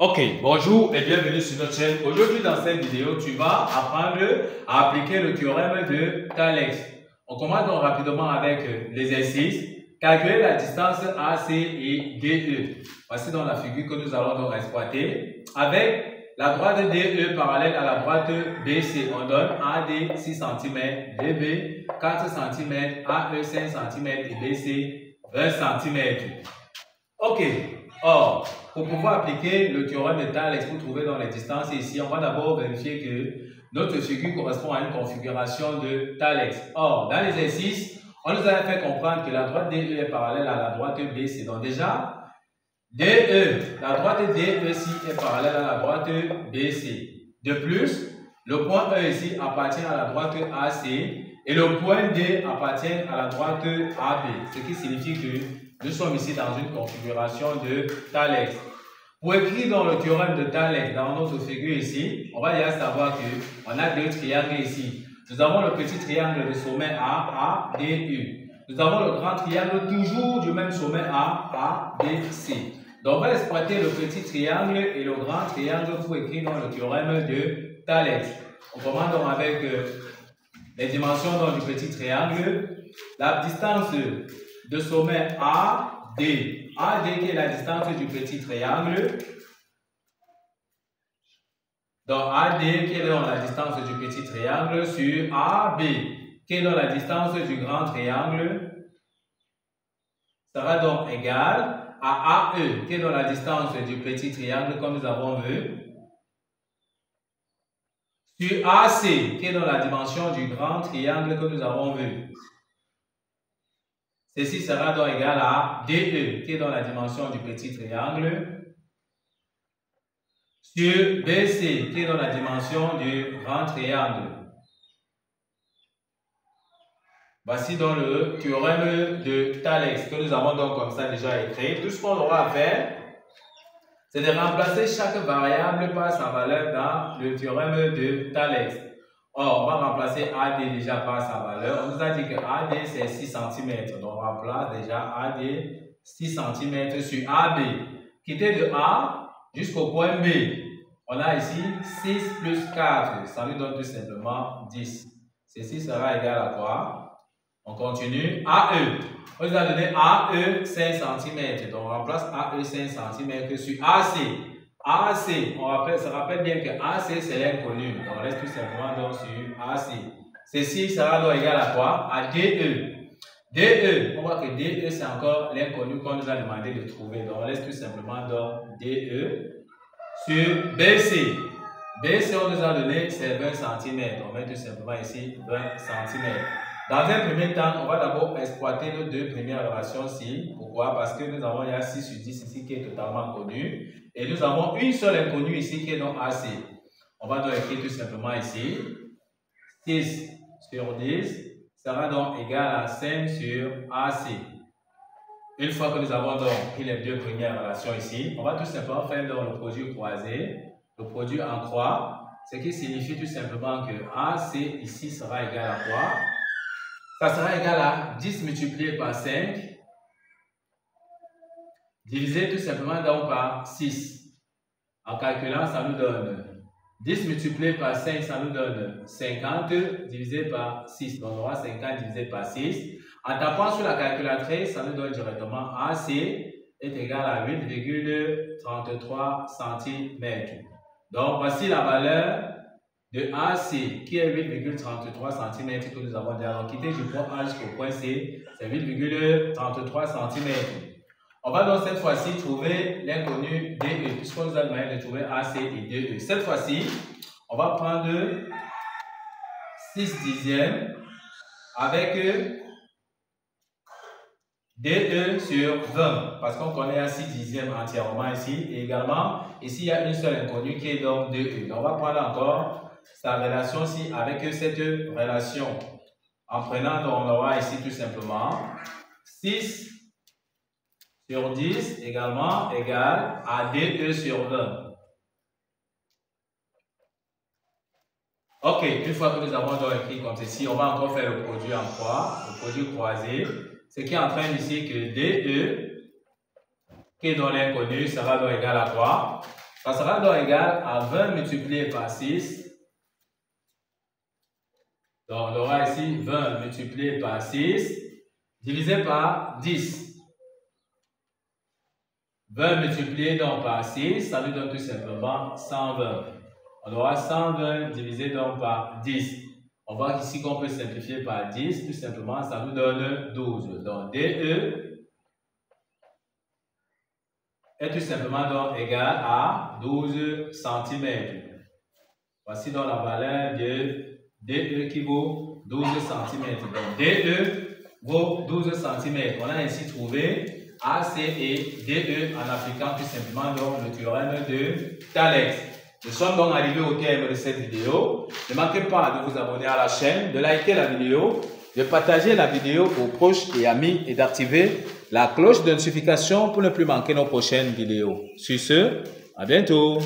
Ok, bonjour et bienvenue sur notre chaîne. Aujourd'hui dans cette vidéo, tu vas apprendre à appliquer le théorème de Thales. On commence donc rapidement avec l'exercice. Calculer la distance AC et DE. Voici donc la figure que nous allons donc exploiter. Avec la droite DE parallèle à la droite BC, on donne AD 6 cm, DB 4 cm, AE 5 cm et BC 20 cm. Ok. Or, pour pouvoir appliquer le théorème de Thales pour trouver dans les distances ici, on va d'abord vérifier que notre figure correspond à une configuration de Thales. Or, dans l'exercice, on nous a fait comprendre que la droite DE est parallèle à la droite BC. Donc déjà, DE, la droite DE ici est parallèle à la droite BC. De plus, le point E ici appartient à la droite AC et le point D appartient à la droite AB. Ce qui signifie que nous sommes ici dans une configuration de Thales. Pour écrire dans le théorème de Thales, dans notre figure ici, on va déjà savoir qu'on a deux triangles ici. Nous avons le petit triangle de sommet ADU. Nous avons le grand triangle toujours du même sommet ABC. Donc on va exploiter le petit triangle et le grand triangle pour écrire dans le théorème de Thales. On commence donc avec les dimensions du petit triangle. La distance de sommet AD. AD qui est la distance du petit triangle. Donc AD qui est donc la distance du petit triangle sur AB qui est donc la distance du grand triangle sera donc égal à AE qui est donc la distance du petit triangle comme nous avons vu sur AC qui est donc la dimension du grand triangle que nous avons vu. Ceci sera donc égal à DE, qui est dans la dimension du petit triangle, sur BC, qui est dans la dimension du grand triangle. Voici donc le théorème de Thales, que nous avons donc comme ça déjà écrit. Tout ce qu'on aura à faire, c'est de remplacer chaque variable par sa valeur dans le théorème de Thales. Or, on va remplacer AD déjà par sa valeur. On nous a dit que AD c'est 6 cm. Donc, on remplace déjà AD 6 cm sur AB. Quitter de A jusqu'au point B. On a ici 6 plus 4. Ça nous donne tout simplement 10. Ceci sera égal à quoi? On continue. AE. On nous a donné AE 5 cm. Donc, on remplace AE 5 cm sur AC. AC, on se rappelle bien que AC c'est l'inconnu. Donc on reste tout simplement donc sur AC. Ceci sera donc égal à quoi? À DE. DE, on voit que DE c'est encore l'inconnu qu'on nous a demandé de trouver. Donc on reste tout simplement donc DE sur BC. BC on nous a donné c'est 20 cm. On met tout simplement ici 20 cm. Dans un premier temps, on va d'abord exploiter nos deux premières relations-ci. Pourquoi? Parce que nous avons il y a 6 sur 10 ici qui est totalement connu. Et nous avons une seule inconnue ici qui est donc AC. On va donc écrire tout simplement ici. 6 sur 10 sera donc égal à 5 sur AC. Une fois que nous avons donc pris les deux premières relations ici, on va tout simplement faire donc le produit croisé, le produit en croix, ce qui signifie tout simplement que AC ici sera égal à quoi? Ça sera égal à 10 multiplié par 5, divisé tout simplement donc par 6. En calculant, ça nous donne 10 multiplié par 5, ça nous donne 50, divisé par 6. Donc on aura 50 divisé par 6. En tapant sur la calculatrice, ça nous donne directement AC est égal à 8,33 cm. Donc voici la valeur de AC qui est 8,33 cm que nous avons déjà quitté du point A jusqu'au point C, c'est 8,33 cm. On va donc cette fois-ci trouver l'inconnu DE, puisqu'on nous a demandé de trouver AC et DE. Cette fois-ci, on va prendre 6 dixièmes avec DE sur 20, parce qu'on connaît 6 dixièmes entièrement ici. Et également, ici, il y a une seule inconnue qui est donc DE. Donc, on va prendre encore sa relation ici avec cette relation. En prenant, donc, on aura ici tout simplement 6 sur 10 également égale à DE sur 20. Ok, une fois que nous avons donc écrit comme ceci, on va encore faire le produit en croix, le produit croisé. Ce qui entraîne ici que DE, qui est dans l'inconnu, sera donc égal à quoi? Ça sera donc égal à 20 multiplié par 6. Donc, on aura ici 20 multiplié par 6 divisé par 10. 20 multiplié donc par 6, ça nous donne tout simplement 120. On aura 120 divisé donc par 10. On voit ici qu'on peut simplifier par 10, tout simplement, ça nous donne 12. Donc, DE est tout simplement donc égal à 12 cm. Voici donc la valeur de DE qui vaut 12 cm. Donc, DE vaut 12 cm. On a ainsi trouvé AC et DE en appliquant tout simplement donc le théorème de Thales. Nous sommes donc arrivés au terme de cette vidéo. Ne manquez pas de vous abonner à la chaîne, de liker la vidéo, de partager la vidéo aux proches et amis et d'activer la cloche de notification pour ne plus manquer nos prochaines vidéos. Sur ce, à bientôt.